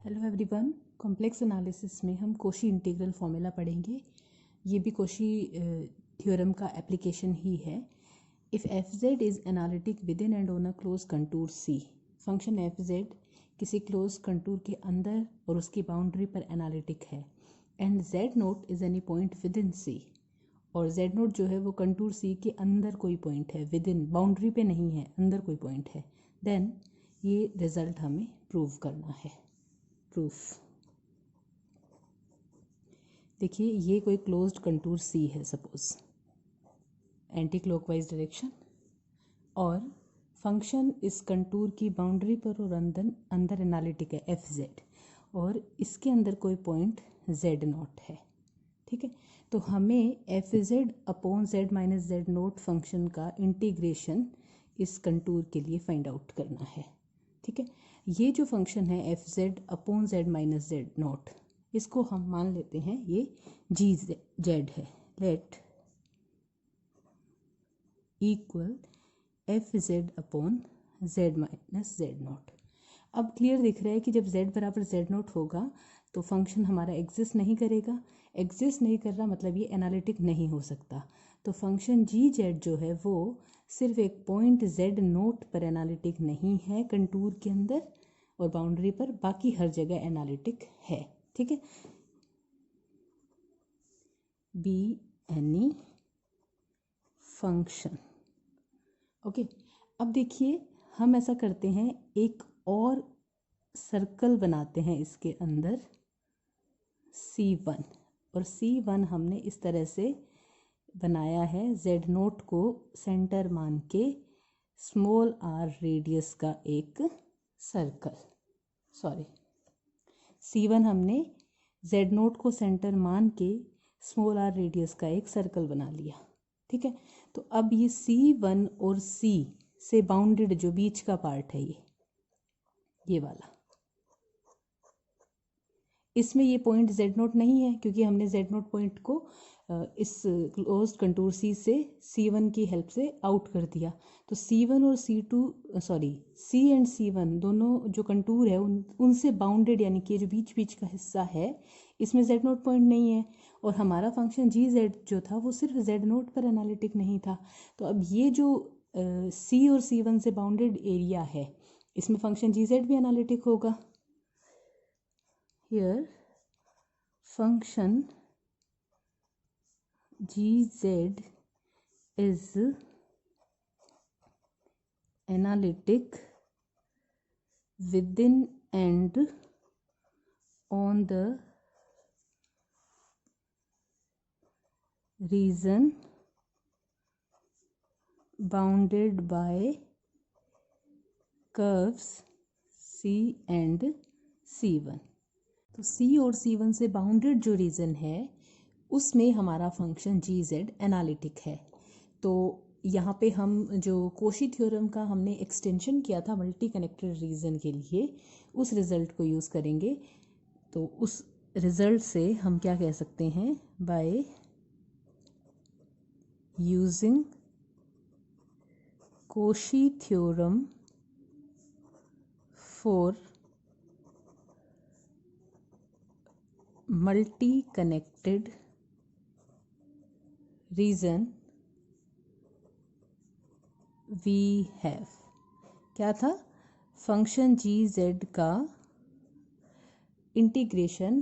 Hello everyone, complex analysis में हम Koshi integral formula पढ़ेंगे। ये भी कोशी थ्योरम का एप्लीकेशन ही है। If f z is analytic within and on a close contour c, function F z किसी क्लोज कंटूर के अंदर और उसकी बाउंड्री पर एनालिटिक है, and z nought is any point within c, और जेड नोट जो है वो कंटूर सी के अंदर कोई पॉइंट है, विद इन, बाउंड्री पे नहीं है, अंदर कोई पॉइंट है, देन ये रिजल्ट हमें प्रूव करना है। प्रूफ देखिए, ये कोई क्लोज्ड कंटूर सी है सपोज, एंटी क्लॉकवाइज डायरेक्शन, और फंक्शन इस कंटूर की बाउंड्री पर और अंदर एनालिटिक है एफ जेड, और इसके अंदर कोई पॉइंट जेड नॉट है। ठीक है, तो हमें F Z upon Z minus Z note function का इंटीग्रेशन इस कंटूर के लिए फाइंड आउट करना है। ठीक है, ये जो फंक्शन है F Z upon Z minus Z naught, इसको हम मान लेते हैं ये जी जेड है। Let equal f Z upon Z minus Z naught. अब क्लियर दिख रहा है कि जब z बराबर जेड नोट होगा तो फंक्शन हमारा एग्जिस्ट नहीं करेगा। एग्जिस्ट नहीं कर रहा मतलब ये एनालिटिक नहीं हो सकता। तो फंक्शन जी जेड जो है वो सिर्फ एक पॉइंट जेड नोट पर एनालिटिक नहीं है कंटूर के अंदर और बाउंड्री पर, बाकी हर जगह एनालिटिक है। ठीक है, बी एनी फंक्शन। ओके, अब देखिए हम ऐसा करते हैं, एक और सर्कल बनाते हैं इसके अंदर C1, और C1 हमने इस तरह से बनाया है, जेड नोट को सेंटर मान के स्मॉल r रेडियस का एक सर्कल, C1 हमने जेड नोट को सेंटर मान के स्मॉल r रेडियस का एक सर्कल बना लिया। ठीक है, तो अब ये C1 और C से बाउंडेड जो बीच का पार्ट है ये वाला, इसमें ये पॉइंट जेड नोट नहीं है क्योंकि हमने जेड नोट पॉइंट को इस क्लोज कंटूर सी से C1 की हेल्प से आउट कर दिया। तो C1 और C एंड C1 दोनों जो कंटूर है उनसे बाउंडेड, यानी कि जो बीच बीच का हिस्सा है इसमें जेड नोट पॉइंट नहीं है, और हमारा फंक्शन जी जेड जो था वो सिर्फ जेड नोट पर एनालिटिक नहीं था। तो अब ये जो C और C1 से बाउंडेड एरिया है इसमें फंक्शन जी जेड भी एनालिटिक होगा। Here function gz is analytic within and on the region bounded by curves C and C1। तो C और C1 से बाउंडेड जो रीजन है उसमें हमारा फंक्शन जी जेड एनालिटिक है। तो यहाँ पे हम जो कोशी थ्योरम का हमने एक्सटेंशन किया था मल्टी कनेक्टेड रीजन के लिए, उस रिज़ल्ट को यूज़ करेंगे। तो उस रिज़ल्ट से हम क्या कह सकते हैं, by using Cauchy theorem for multi connected region we have, क्या था, फंक्शन जी जेड का इंटीग्रेशन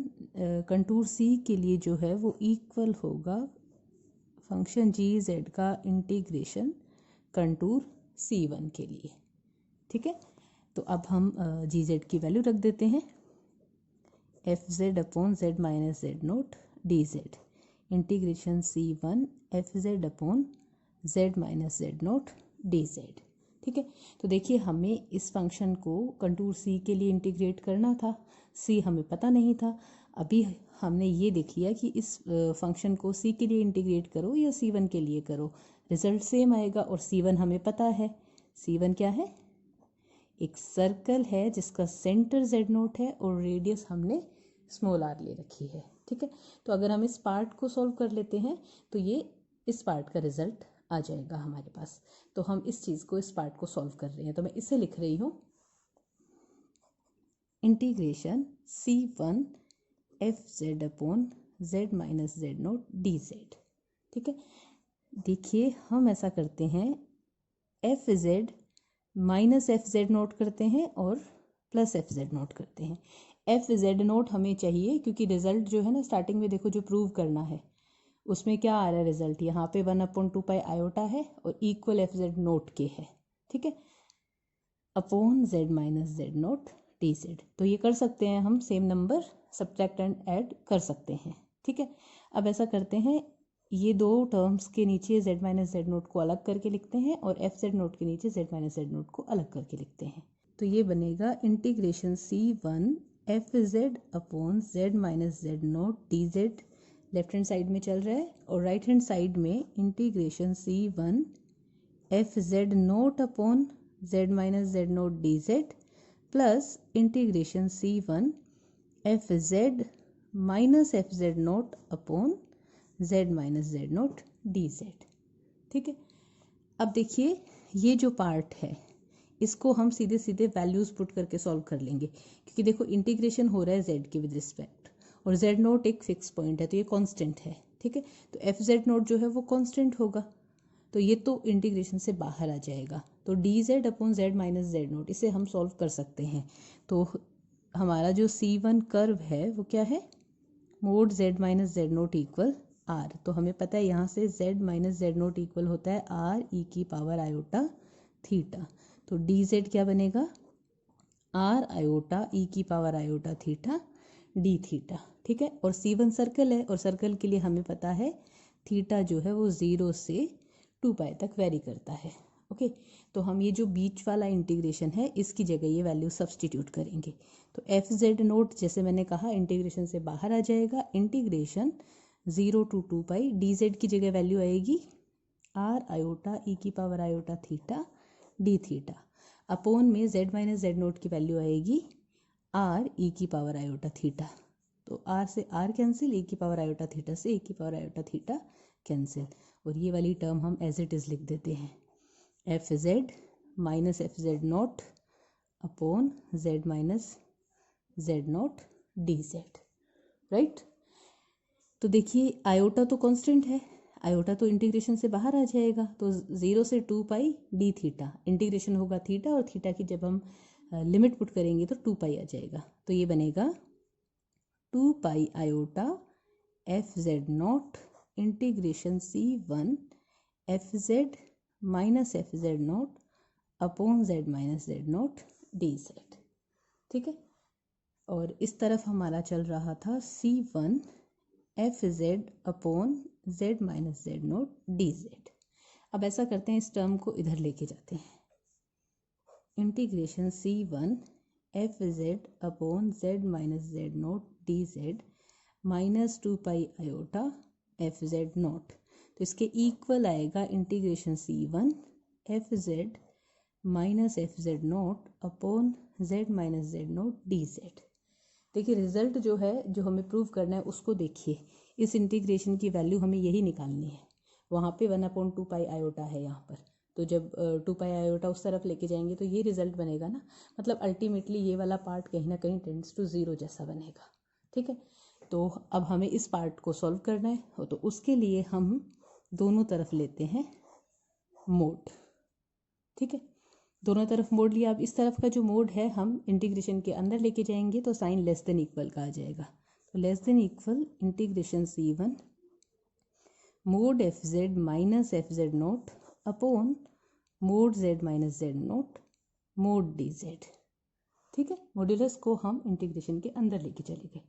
कंटूर सी के लिए जो है वो इक्वल होगा फंक्शन जी जेड का इंटीग्रेशन कंटूर C1 के लिए। ठीक है, तो अब हम जी जेड की वैल्यू रख देते हैं, F Z upon Z minus Z naught D Z integration C1 F Z upon Z minus Z naught D Z. ठीक है, तो देखिए हमें इस फंक्शन को कंटूर सी के लिए इंटीग्रेट करना था, सी हमें पता नहीं था। अभी हमने ये देख लिया कि इस फंक्शन को सी के लिए इंटीग्रेट करो या C1 के लिए करो, रिजल्ट सेम आएगा। और C1 हमें पता है, C1 क्या है, एक सर्कल है जिसका सेंटर जेड नोट है और रेडियस हमने स्मॉल r ले रखी है। ठीक है, तो अगर हम इस पार्ट को सॉल्व कर लेते हैं तो ये इस पार्ट का रिजल्ट आ जाएगा हमारे पास। तो हम इस चीज़ को, इस पार्ट को सॉल्व कर रहे हैं, तो मैं इसे लिख रही हूँ integration C1 FZ upon Z minus Z naught DZ। ठीक है, देखिए हम ऐसा करते हैं, FZ माइनस FZ नोट करते हैं और प्लस FZ नोट करते हैं। FZ नोट हमें चाहिए क्योंकि रिजल्ट जो है ना स्टार्टिंग में देखो जो प्रूव करना है उसमें क्या आ रहा है रिजल्ट, यहाँ पे 1/2 आयोटा है और इक्वल FZ नोट के है। ठीक है, upon Z minus Z naught DZ। तो ये कर सकते हैं हम, same number subtract and add कर सकते हैं। ठीक है, अब ऐसा करते हैं, ये दो टर्म्स के नीचे Z माइनस Z नोट को अलग करके लिखते हैं और FZ नोट के नीचे Z माइनस Z नोट को अलग करके लिखते हैं। तो ये बनेगा integration C1 FZ upon Z minus Z naught DZ, left hand side में चल रहा है, और राइट हैंड साइड में integration C1 FZ naught upon Z minus Z naught DZ plus integration C1 FZ minus FZ naught upon Z minus Z naught DZ। ठीक है, अब देखिए ये जो पार्ट है इसको हम सीधे सीधे वैल्यूज पुट करके सॉल्व कर लेंगे, क्योंकि देखो इंटीग्रेशन हो रहा है z के विद रिस्पेक्ट और z नोट एक फिक्स पॉइंट है तो ये कांस्टेंट है। ठीक है, तो FZ नोट जो है वो कांस्टेंट होगा, तो ये तो इंटीग्रेशन से बाहर आ जाएगा। तो DZ upon Z minus Z note इसे हम सॉल्व कर सकते हैं। तो हमारा जो C1 कर्व है वो क्या है, mode Z minus Z note equal R। तो हमें पता है यहाँ से Z minus Z note equal होता है R e की पावर आयोटा थीटा। तो DZ क्या बनेगा, R आयोटा e की power iota theta D theta. ठीक है, और C1 सर्कल है और सर्कल के लिए हमें पता है थीटा जो है वो 0 से 2π तक वेरी करता है। ओके, तो हम ये जो बीच वाला इंटीग्रेशन है इसकी जगह ये वैल्यू सब्सटीट्यूट करेंगे। तो FZ नोट जैसे मैंने कहा इंटीग्रेशन से बाहर आ जाएगा, इंटीग्रेशन 0 to 2π, DZ की जगह वैल्यू आएगी R आयोटा e की power iota theta D theta, upon में Z माइनस Z नोट की वैल्यू आएगी R e की पावर आयोटा थीटा। तो R से R कैंसिल, e की पावर आयोटा थीटा से e की पावर आयोटा थीटा कैंसिल, और ये वाली टर्म हम एज इट इज़ लिख देते हैं, FZ minus FZ naught upon Z minus Z naught DZ। Right, तो देखिए आयोटा तो कांस्टेंट है, आयोटा तो इंटीग्रेशन से बाहर आ जाएगा, तो 0 से 2π D थीटा, इंटीग्रेशन होगा थीटा और थीटा की जब हम लिमिट पुट करेंगे तो 2π आ जाएगा। तो ये बनेगा 2π iota FZ naught integration C1 FZ minus FZ naught upon Z minus Z naught DZ। ठीक है, और इस तरफ हमारा चल रहा था C1 FZ upon Z minus Z naught DZ। अब ऐसा करते हैं, इस टर्म को इधर लेके जाते हैं, integration C1 FZ upon Z minus Z naught DZ minus 2π iota FZ naught. तो इसके इक्वल आएगा integration C1 FZ minus FZ naught upon Z minus Z naught DZ। देखिए रिजल्ट जो है, जो हमें प्रूव करना है उसको देखिए, इस इंटीग्रेशन की वैल्यू हमें यही निकालनी है। वहाँ पे 1/2π आयोटा है यहाँ पर, तो जब 2π आयोटा उस तरफ लेके जाएंगे तो ये रिजल्ट बनेगा ना, मतलब अल्टीमेटली ये वाला पार्ट कहीं ना कहीं टेंड्स टू 0 जैसा बनेगा। ठीक है, तो अब हमें इस पार्ट को सॉल्व करना है, तो उसके लिए हम दोनों तरफ लेते हैं मोड। ठीक है, दोनों तरफ मोड लिया। अब इस तरफ का जो मोड है हम इंटीग्रेशन के अंदर लेके जाएंगे तो साइन लेस देन इक्वल का आ जाएगा, तो less than equal integration C1 mode FZ minus FZ naught upon mode Z minus Z note mode DZ। ठीक है, मॉड्यूलस को हम इंटीग्रेशन के अंदर लेके चले गए।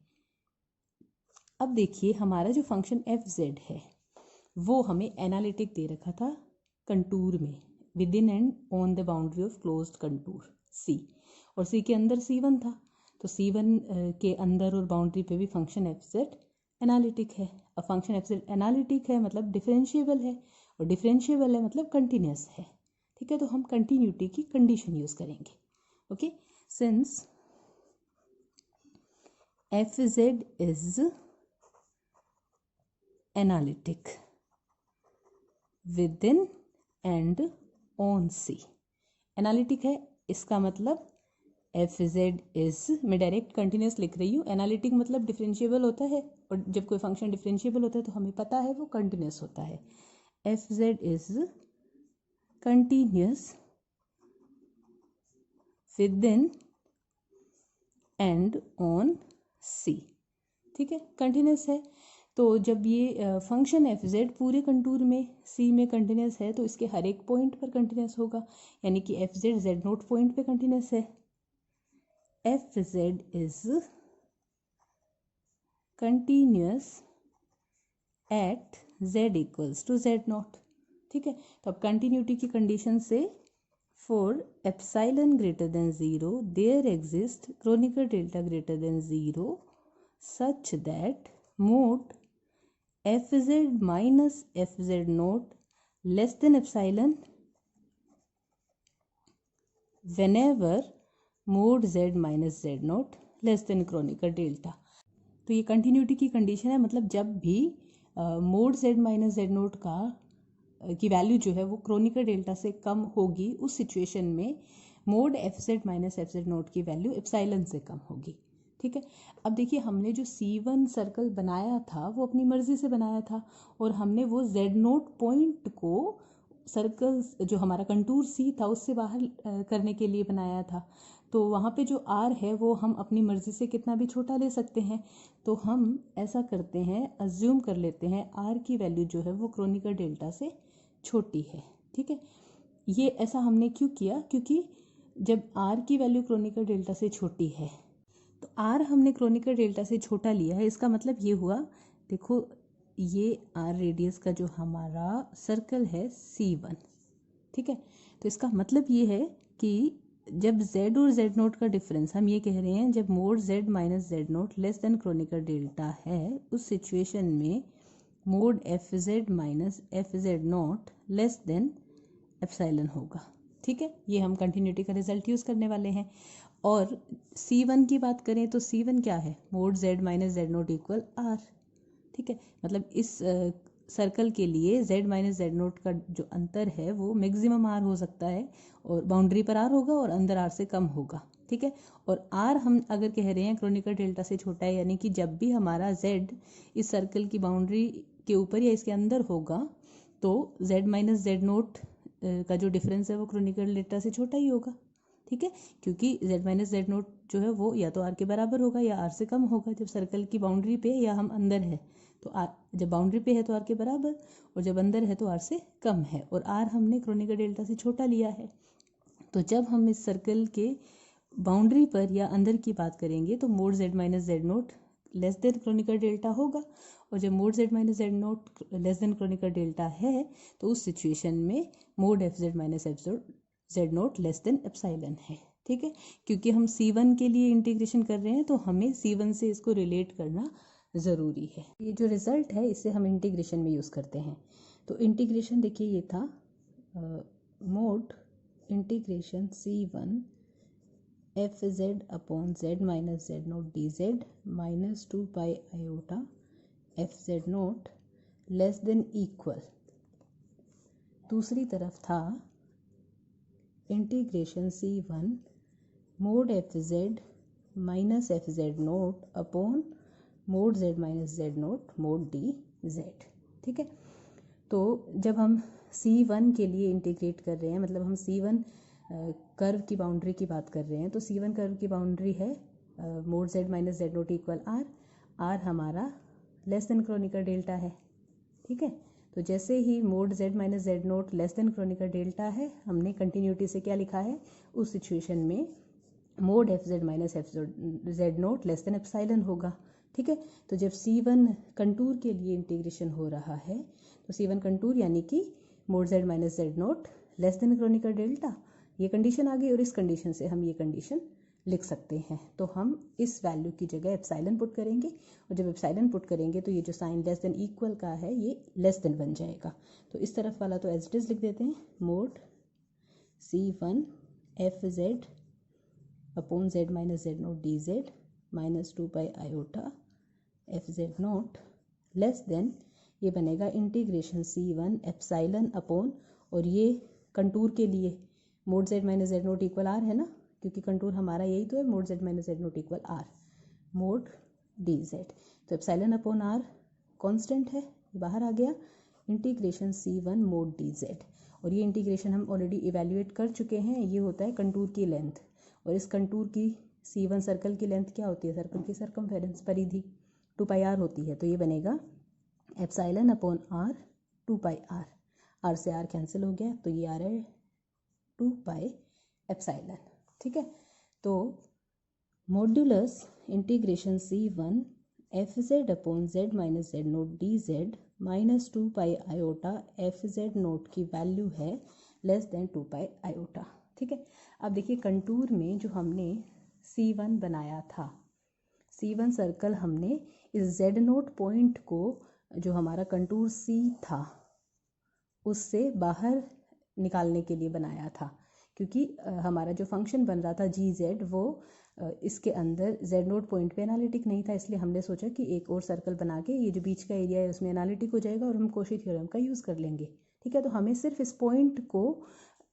अब देखिए हमारा जो फंक्शन FZ है वो हमें एनालिटिक दे रखा था कंटूर में, with in and on the boundary of closed contour C, और C के अंदर C1 था, तो C1 के अंदर और बाउंड्री पे भी फंक्शन FZ एनालिटिक है। अब फंक्शन FZ एनालिटिक है मतलब डिफरेंशिएबल है, और डिफरेंशिएबल है मतलब कंटिन्यूस है। ठीक है, तो हम कंटिन्यूटी की कंडीशन यूज करेंगे। Okay, since FZ is analytic within and on C, analytic है इसका मतलब एफ जेड इज, मैं डायरेक्ट कंटिन्यूस लिख रही हूँ, एनालिटिक मतलब डिफरेंशिएबल होता है, और जब कोई फंक्शन डिफरेंशिएबल होता है तो हमें पता है वो कंटिन्यूस होता है। F Z is continuous within and on C, ठीक है, कंटिन्यूस है। तो जब ये फंक्शन एफ जेड पूरे कंटूर में सी में कंटिन्यूस है तो इसके हर एक पॉइंट पर कंटिन्यूस होगा, यानी कि f z z naught point पे कंटिन्यूस है। F Z is continuous at z equals to z naught, ठीक है। तो अब कंटिन्यूटी की कंडीशन से for epsilon greater than 0 there exist Kronecker delta greater than 0 such that mod fz minus fz naught less than epsilon whenever mod z minus z naught less than chronicle delta। तो ये continuity की condition है, मतलब जब भी mode z minus z note का की value जो है वो क्रोनिकल डेल्टा से कम होगी, उस सिचुएशन में mode F Z minus F Z note की वैल्यू एप्सिलॉन से कम होगी, ठीक है। अब देखिए हमने जो C1 सर्कल बनाया था वो अपनी मर्जी से बनाया था, और हमने वो Z नोट पॉइंट को सर्कल जो हमारा कंटूर C था उससे बाहर करने के लिए बनाया था। तो वहाँ पे जो R है वो हम अपनी मर्जी से कितना भी छोटा ले सकते हैं। तो हम ऐसा करते हैं, अज्यूम कर लेते हैं R की वैल्यू जो है वो क्रोनिकल डेल्टा से छोटी है, ठीक है। ये ऐसा हमने क्यों किया, क्योंकि जब R की वैल्यू क्रोनिकल डेल्टा से छोटी है तो R हमने क्रोनिकल डेल्टा से छोटा लिया है, इसका मतलब ये हुआ, देखो ये R रेडियस का जो हमारा सर्कल है C1, ठीक है। तो इसका मतलब ये है कि जब Z और Z नोट का डिफरेंस, हम ये कह रहे हैं जब mode Z minus Z note less than chronicle delta है, उस सिचुएशन में mode F Z minus F Z naught less then epsilon होगा, ठीक है। ये हम कंटिन्यूटी का रिजल्ट यूज़ करने वाले हैं। और C1 की बात करें तो C1 क्या है, mode Z minus Z note equal R, ठीक है। मतलब इस सर्कल के लिए Z माइनस Z नोट का जो अंतर है वो मैक्सिमम R हो सकता है, और बाउंड्री पर R होगा और अंदर R से कम होगा, ठीक है। और R हम अगर कह रहे हैं क्रोनिकल डेल्टा से छोटा है, यानी कि जब भी हमारा Z इस सर्कल की बाउंड्री के ऊपर या इसके अंदर होगा तो Z माइनस Z नोट का जो डिफरेंस है वो क्रोनिकल डेल्टा से छोटा ही होगा, ठीक है। क्योंकि Z माइनस Z नोट जो है वो या तो R के बराबर होगा या R से कम होगा जब सर्कल की बाउंड्री पे या हम अंदर है। तो R जब बाउंड्री पे है तो R के बराबर, और जब अंदर है तो R से कम है, और R हमने क्रोनिकल डेल्टा से छोटा लिया है। तो जब हम इस सर्कल के बाउंड्री पर या अंदर की बात करेंगे तो mode Z minus Z note less than chronicle delta होगा, और जब mode Z minus Z note less than chronicle delta है तो उस सिचुएशन में mode F Z minus F Z naught less then epsilon है, ठीक है। क्योंकि हम C1 के लिए इंटीग्रेशन कर रहे हैं तो हमें C1 से इसको रिलेट करना ज़रूरी है। ये जो रिज़ल्ट है इसे हम इंटीग्रेशन में यूज़ करते हैं। तो इंटीग्रेशन देखिए ये था mode integration C1 F Z upon Z minus Z naught D Z minus 2 pi iota F Z naught less than equal, दूसरी तरफ था integration C1 mode F Z minus F Z naught upon mode Z minus Z note mode D Z, ठीक है। तो जब हम C1 के लिए इंटीग्रेट कर रहे हैं, मतलब हम C1 कर्व की बाउंड्री की बात कर रहे हैं, तो C1 कर्व की बाउंड्री है mod Z minus Z naught equal R हमारा लेस देन क्रोनिकल डेल्टा है, ठीक है। तो जैसे ही mod Z minus Z naught less than chronicle delta है, हमने कंटिन्यूटी से क्या लिखा है, उस सिचुएशन में mode F Z minus F Z naught less then epsilon होगा, ठीक है। तो जब C1 कंटूर के लिए इंटीग्रेशन हो रहा है तो C1 कंटूर यानी कि mode Z minus Z naught less than chronicle delta, ये कंडीशन आ गई, और इस कंडीशन से हम ये कंडीशन लिख सकते हैं। तो हम इस वैल्यू की जगह एप्सिलॉन पुट करेंगे, और जब एप्सिलॉन पुट करेंगे तो ये जो साइन लेस देन इक्वल का है ये लेस देन बन जाएगा। तो इस तरफ वाला तो एज इट इज लिख देते हैं, mode C1 F Z upon Z minus Z naught D Z minus 2 pi iota F Z naught less then, ये बनेगा इंटीग्रेशन C1 एप्सिलॉन अपॉन, और ये कंटूर के लिए mode Z minus Z naught equal R है ना, क्योंकि contour हमारा यही तो है, mode z minus Z naught equal are mode D Z. तो एप्सिलॉन अपॉन आर कॉन्स्टेंट है, बाहर आ गया, integration C1 mode D Z. और ये इंटीग्रेशन हम ऑलरेडी इवेल्युएट कर चुके हैं, ये होता है कंटूर की लेंथ। और इस कंटूर की C1 सर्कल की लेंथ क्या होती है, सर्कल की सरकमफेरेंस परिधि 2 पाई आर होती है। तो ये बनेगा epsilon upon r 2 pi r, r से आर कैंसिल हो गया, तो ये आ रहा है 2 पाई एप्सिलॉन। ठीक है, तो modulus integration C1 F Z upon Z minus Z naught D Z minus 2 pi iota F Z note की वैल्यू है लेस देन 2 पाई आयोटा। ठीक है, अब देखिए कंटूर में जो हमने C1 बनाया था, C1 सर्कल हमने इस जेड नोट पॉइंट को, जो हमारा कंटूर C था, उससे बाहर निकालने के लिए बनाया था, क्योंकि हमारा जो फंक्शन बन रहा था जी जेड वो इसके अंदर जेड नोट पॉइंट पे एनालिटिक नहीं था। इसलिए हमने सोचा कि एक और सर्कल बना के ये जो बीच का एरिया है उसमें एनालिटिक हो जाएगा और हम कोशी थ्योरम का यूज़ कर लेंगे। ठीक है, तो हमें सिर्फ इस पॉइंट को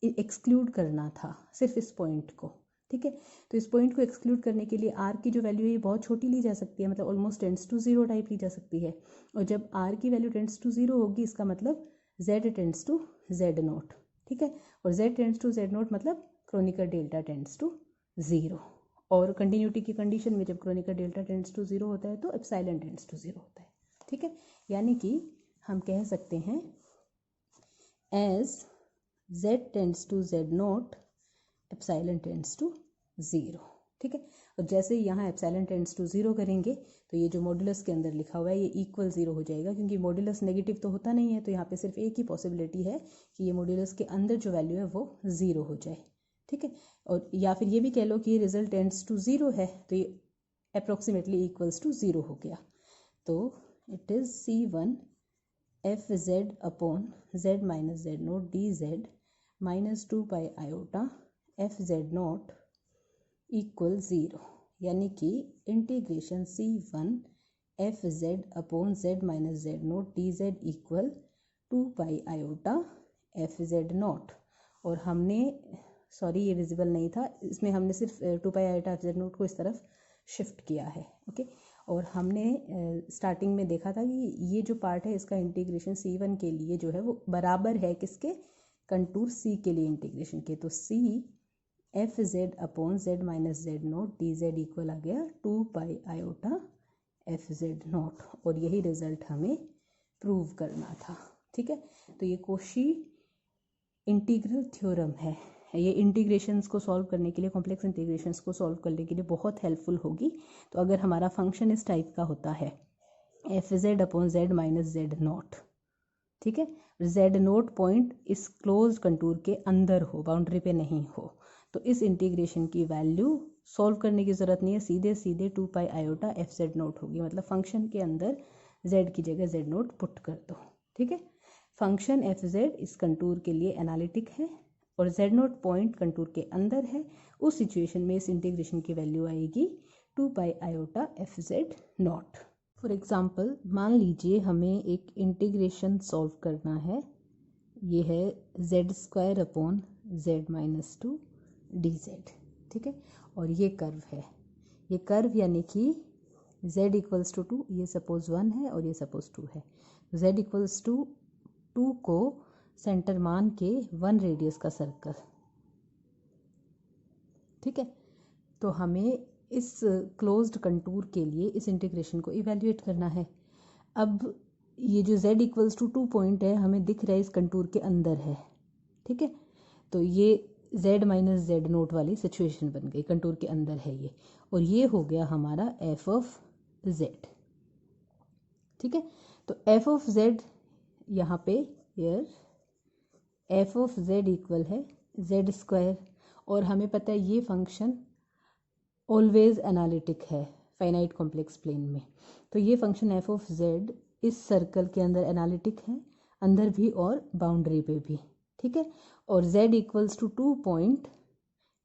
एक्सक्लूड करना था, सिर्फ इस पॉइंट को। ठीक है, तो इस पॉइंट को एक्सक्लूड करने के लिए आर की जो वैल्यू है ये बहुत छोटी ली जा सकती है, मतलब ऑलमोस्ट टेंड्स टू 0 टाइप ली जा सकती है। और जब आर की वैल्यू टेंड्स टू 0 होगी, इसका मतलब z tends to Z naught. ठीक है, और z tends to Z naught मतलब क्रोनिकर डेल्टा टेंड्स टू 0। और कंटिन्यूटी की कंडीशन में जब क्रोनिकर डेल्टा टेंड्स टू 0 होता है तो एप्सिलॉन टेंड्स टू 0 होता है। ठीक है, यानी कि हम कह सकते हैं as z tends to Z naught epsilon tends to 0। ठीक है, और जैसे यहाँ एप्सिलॉन टेंड्स टू 0 करेंगे तो ये जो मॉड्यूलस के अंदर लिखा हुआ है ये इक्वल 0 हो जाएगा, क्योंकि मॉड्यूलस नेगेटिव तो होता नहीं है। तो यहाँ पे सिर्फ एक ही पॉसिबिलिटी है कि ये मॉड्यूलस के अंदर जो वैल्यू है वो 0 हो जाए। ठीक है, और या फिर ये भी कह लो कि ये रिजल्ट टेंड्स टू 0 है, तो ये अप्रोक्सीमेटली इक्वल्स टू 0 हो गया। तो it is C1 F Z upon Z minus Z naught D Z minus 2 pi iota F Z naught equal 0, यानी कि integration C1 F Z upon Z minus Z naught D Z equal 2 pi iota F Z naught. और हमने, sorry ये visible नहीं था, इसमें हमने सिर्फ 2 pi iota F Z naught को इस तरफ शिफ्ट किया है। ओके, और हमने स्टार्टिंग में देखा था कि ये जो पार्ट है इसका इंटीग्रेशन C1 के लिए जो है वो बराबर है किसके, कंटूर C के लिए इंटीग्रेशन के। तो C F Z upon Z minus Z naught D Z equal आ गया 2 pi iota F Z naught, और यही रिजल्ट हमें प्रूव करना था। ठीक है, तो ये कोशी इंटीग्रल थ्योरम है, ये इंटीग्रेशंस को सॉल्व करने के लिए, कॉम्प्लेक्स इंटीग्रेशंस को सॉल्व करने के लिए बहुत हेल्पफुल होगी। तो अगर हमारा फंक्शन इस टाइप का होता है F Z upon Z minus Z naught, ठीक है, जेड नोट पॉइंट इस क्लोज कंटूर के अंदर हो, बाउंड्री पे नहीं हो, तो इस इंटीग्रेशन की वैल्यू सॉल्व करने की ज़रूरत नहीं है, सीधे सीधे 2 pi iota F Z note होगी। मतलब फंक्शन के अंदर z की जगह जेड नोट पुट कर दो। ठीक है, फंक्शन एफ जेड इस कंटूर के लिए एनालिटिक है और जेड नोट पॉइंट कंटूर के अंदर है। उस सिचुएशन में इस इंटीग्रेशन की वैल्यू आएगी 2 pi iota F Z note. For example मान लीजिए हमें एक इंटीग्रेशन सॉल्व करना है, ये है Z square upon Z minus 2 D Z. ठीक है, और ये कर्व है, ये कर्व यानी कि z इक्वल्स टू 2, ये सपोज 1 है और ये सपोज 2 है। z इक्वल्स टू 2 को सेंटर मान के 1 रेडियस का सर्कल। ठीक है, तो हमें इस क्लोज्ड कंटूर के लिए इस इंटीग्रेशन को इवेल्युएट करना है। अब ये जो z इक्वल्स टू 2 पॉइंट है हमें दिख रहा है इस कंटूर के अंदर है। ठीक है, तो ये z माइनस जेड नोट वाली सिचुएशन बन गई, कंटूर के अंदर है ये, और ये हो गया हमारा f ऑफ z। ठीक है, तो f ऑफ z यहाँ पे here f of z equal है जेड स्क्वायर, और हमें पता है ये फंक्शन ऑलवेज एनालिटिक है फाइनाइट कॉम्प्लेक्स प्लेन में। तो ये फंक्शन f ऑफ z इस सर्कल के अंदर एनालिटिक है, अंदर भी और बाउंड्री पे भी। ठीक है, और z इक्वल्स टू 2 पॉइंट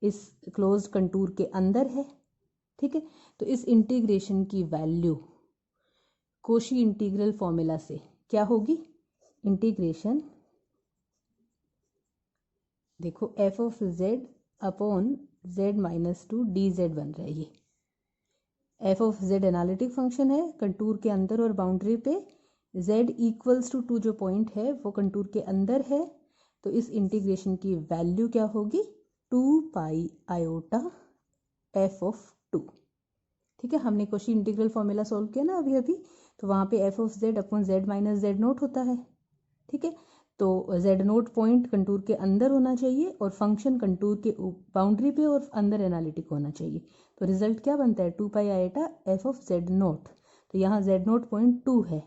इस क्लोज्ड कंटूर के अंदर है। ठीक है, तो इस इंटीग्रेशन की वैल्यू कोशी इंटीग्रल फॉर्मूला से क्या होगी, इंटीग्रेशन देखो f of z upon Z minus two D Z बन रहा है ये। F of Z analytic function है, कंटूर के अंदर और बाउंड्री पे z इक्वल्स टू 2 जो पॉइंट है वो कंटूर के अंदर है, तो इस इंटीग्रेशन की वैल्यू क्या होगी 2 पाई आयोटा एफ ऑफ 2। ठीक है, हमने क्वेश्चन इंटीग्रल फॉर्मूला सॉल्व किया ना अभी, तो वहाँ पे F of Z upon Z minus Z note होता है। ठीक है, तो जेड नोट पॉइंट कंटूर के अंदर होना चाहिए और फंक्शन कंटूर के बाउंड्री पे और अंदर एनालिटिक होना चाहिए। तो रिजल्ट क्या बनता है 2 pi iota F of Z note. तो यहाँ जेड नोट पॉइंट 2 है।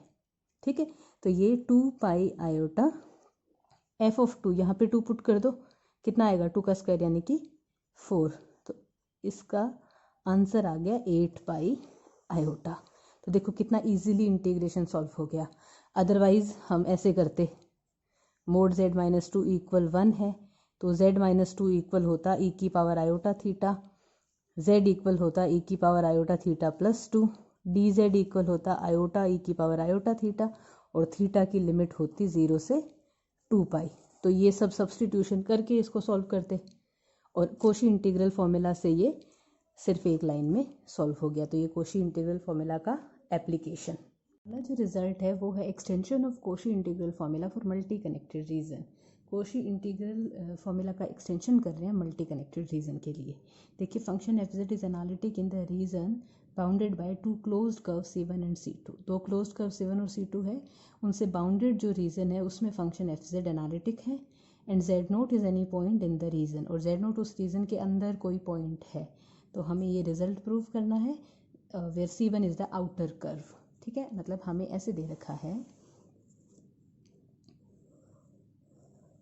ठीक है, तो ये 2 पाई आयोटा एफ ऑफ 2, यहाँ पे 2 पुट कर दो, कितना आएगा 2 का स्क्वायर यानी कि 4। तो इसका आंसर आ गया 8 पाई आयोटा। तो देखो कितना इजीली इंटीग्रेशन सॉल्व हो गया। अदरवाइज हम ऐसे करते, मोड z माइनस 2 इक्वल 1 है तो z माइनस 2 इक्वल होता e की power iota theta, z equal होता e की power iota theta plus 2, D Z equal होता आयोटा e की पावर आयोटा थीटा, और थीटा की लिमिट होती 0 से 2 पाई। तो ये सब सब्सटीट्यूशन करके इसको सॉल्व करते और कोशी इंटीग्रल फॉर्मूला से ये सिर्फ एक लाइन में सॉल्व हो गया। तो ये कोशी इंटीग्रल फॉर्मूला का एप्लीकेशन। अगला जो रिजल्ट है वो है extension of Cauchy integral formula for multi connected region. Cauchy integral formula का एक्सटेंशन कर रहे हैं मल्टी कनेक्टेड रीजन के लिए। देखिए function F Z is analytic in the region bounded by 2 closed curve C1 and C2। 2 closed curve C1 और C2 है, उनसे बाउंडेड जो रीजन है उसमें फंक्शन एफ जेड एनालिटिक है। And z naught is any point in the region, और z naught उस region के अंदर कोई पॉइंट है। तो हमें ये रिजल्ट प्रूव करना है where C1 is the outer curve. ठीक है, मतलब हमें ऐसे दे रखा है,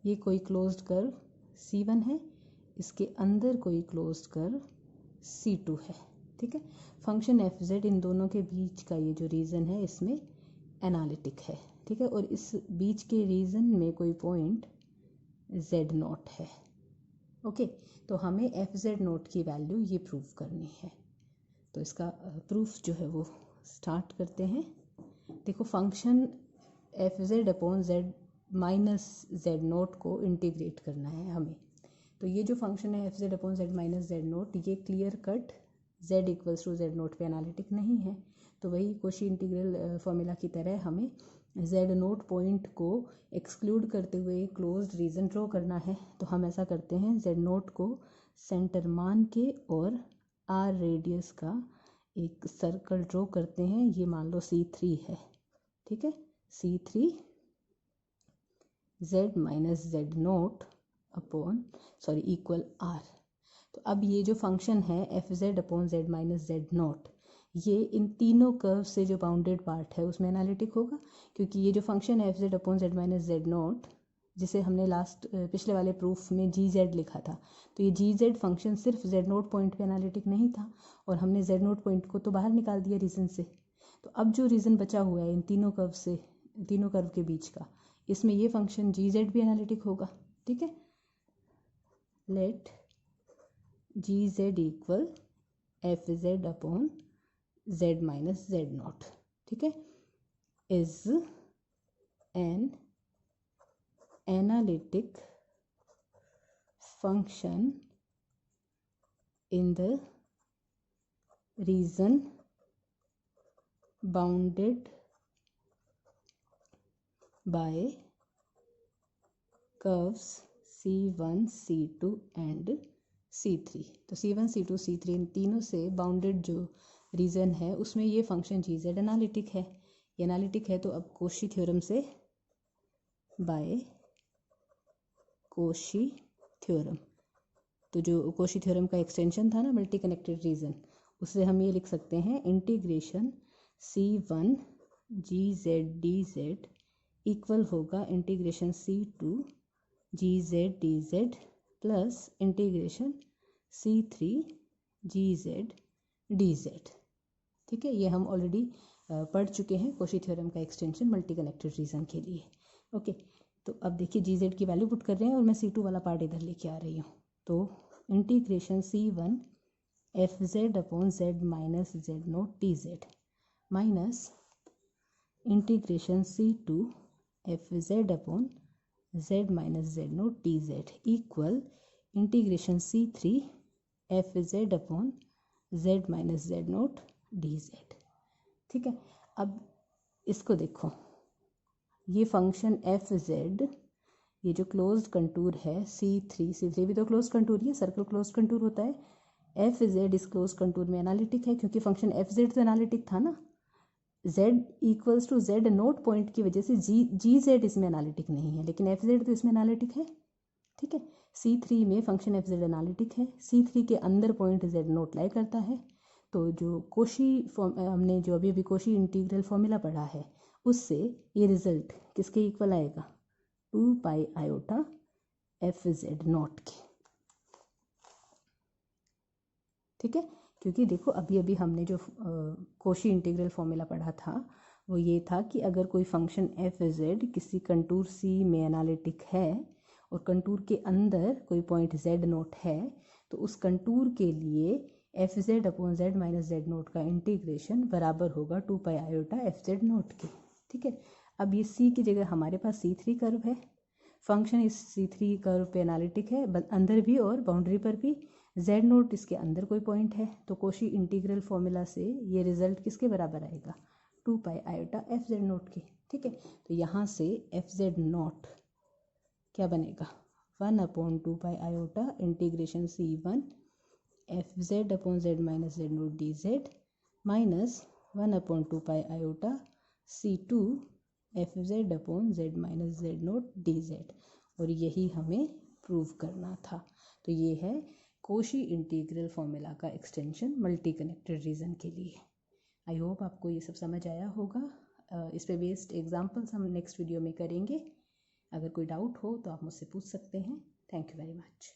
ये कोई क्लोज्ड कर्व C1 है, इसके अंदर कोई क्लोज्ड कर्व C2 है। ठीक है, फंक्शन एफ जेड इन दोनों के बीच का ये जो रीजन है इसमें एनालिटिक है। ठीक है, और इस बीच के रीजन में कोई पॉइंट जेड नोट है। ओके, तो हमें एफ जेड नोट की वैल्यू ये प्रूव करनी है। तो इसका प्रूफ जो है वो स्टार्ट करते हैं। देखो function F Z upon Z minus Z naught को इंटीग्रेट करना है हमें। तो ये जो फंक्शन है F Z upon Z minus Z naught, ये clear cut Z equals to Z naught पे एनालिटिक नहीं है। तो वही कोशी इंटीग्रल फॉर्मूला की तरह हमें जेड नोट पॉइंट को एक्सक्लूड करते हुए क्लोज्ड रीजन ड्रॉ करना है। तो हम ऐसा करते हैं, जेड नोट को सेंटर मान के और आर रेडियस का एक सर्कल ड्रॉ करते हैं। ये मान लो C3 है। ठीक है, C3 z minus Z naught upon equal r. तो अब ये जो फंक्शन है F Z upon Z minus Z naught, ये इन तीनों कर्व से जो बाउंडेड पार्ट है उसमें एनालिटिक होगा, क्योंकि ये जो फंक्शन है F Z upon Z minus Z note, जिसे हमने पिछले वाले प्रूफ में जी जेड लिखा था, तो ये जी जेड फंक्शन सिर्फ जेड नोट पॉइंट पे एनालिटिक नहीं था, और हमने जेड नोट पॉइंट को तो बाहर निकाल दिया रीजन से। तो अब जो रीजन बचा हुआ है इन तीनों कर्व से, तीनों कर्व के बीच का, इसमें ये फंक्शन जी जेड भी एनालिटिक होगा। ठीक है, let g z equal f Z upon Z minus z naught. ठीक है, is an analytic function in the region bounded by curves C1, C2 and C3। तो C1, C2, C3 इन तीनों से bounded जो रीजन है उसमें ये फंक्शन जी जेड एनालिटिक है। ये एनालिटिक है तो अब कोशी थ्योरम से, बाय कोशी थ्योरम, तो जो कोशी थ्योरम का एक्सटेंशन था ना मल्टी कनेक्टेड रीजन, उससे हम ये लिख सकते हैं integration C1 G Z D Z equal होगा integration C2 G Z D Z plus integration C3 G Z D Z. ठीक है, ये हम ऑलरेडी पढ़ चुके हैं कोशी थ्योरम का एक्सटेंशन मल्टी कनेक्टेड रीजन के लिए। ओके, तो अब देखिए जी जेड की वैल्यू पुट कर रहे हैं और मैं C2 वाला पार्ट इधर लेके आ रही हूँ। तो integration C1 F Z upon Z minus Z naught D Z minus integration C2 F Z upon Z minus Z naught D Z equal integration C3 F Z upon Z minus Z naught D Z. ठीक है, अब इसको देखो, ये function F Z, ये जो closed contour है C3 भी तो क्लोज कंटूर ही है, सर्कल क्लोज कंटूर होता है। एफ जेड इस क्लोज कंटूर में एनालिटिक है, क्योंकि फंक्शन एफ जेड तो एनालिटिक था ना। z equals to Z naught point की वजह से जी जेड इसमें एनालिटिक नहीं है, लेकिन एफ जेड तो इसमें एनालिटिक है। ठीक है, C3 में फंक्शन एफ जेड एनालिटिक है, C3 के अंदर पॉइंट जेड नोट लाई करता है। तो जो कोशी हमने जो अभी कोशी इंटीग्रल फॉर्मूला पढ़ा है, उससे ये रिजल्ट किसके इक्वल आएगा, 2 pi iota F Z not के। ठीक है, क्योंकि देखो अभी अभी हमने जो कोशी इंटीग्रल फॉर्मूला पढ़ा था वो ये था कि अगर कोई फंक्शन एफ जेड किसी कंटूर सी में एनालिटिक है और कंटूर के अंदर कोई पॉइंट जेड नोट है, तो उस कंटूर के लिए F Z upon Z minus Z note का इंटीग्रेशन बराबर होगा 2 pi iota F Z note के। ठीक है, अब ये सी की जगह हमारे पास C3 कर्व है, फंक्शन इस C3 कर्व पे एनालिटिक है, अंदर भी और बाउंड्री पर भी। जेड नोट इसके अंदर कोई पॉइंट है, तो कोशी इंटीग्रल फॉर्मूला से ये रिजल्ट किसके बराबर आएगा, 2 pi iota F Z note के। ठीक है, तो यहाँ से एफ जेड नोट क्या बनेगा, 1 upon 2 pi iota integration C1 F Z upon Z minus Z naught D Z minus 1 upon 2 pi iota C2 F Z upon Z minus Z naught D Z. और यही हमें prove करना था। तो ये है कोशी इंटीग्रल फॉर्मूला का extension multi connected region के लिए। आई होप आपको ये सब समझ आया होगा। इस पे बेस्ड एग्जांपल्स हम नेक्स्ट वीडियो में करेंगे। अगर कोई डाउट हो तो आप मुझसे पूछ सकते हैं। Thank you very much.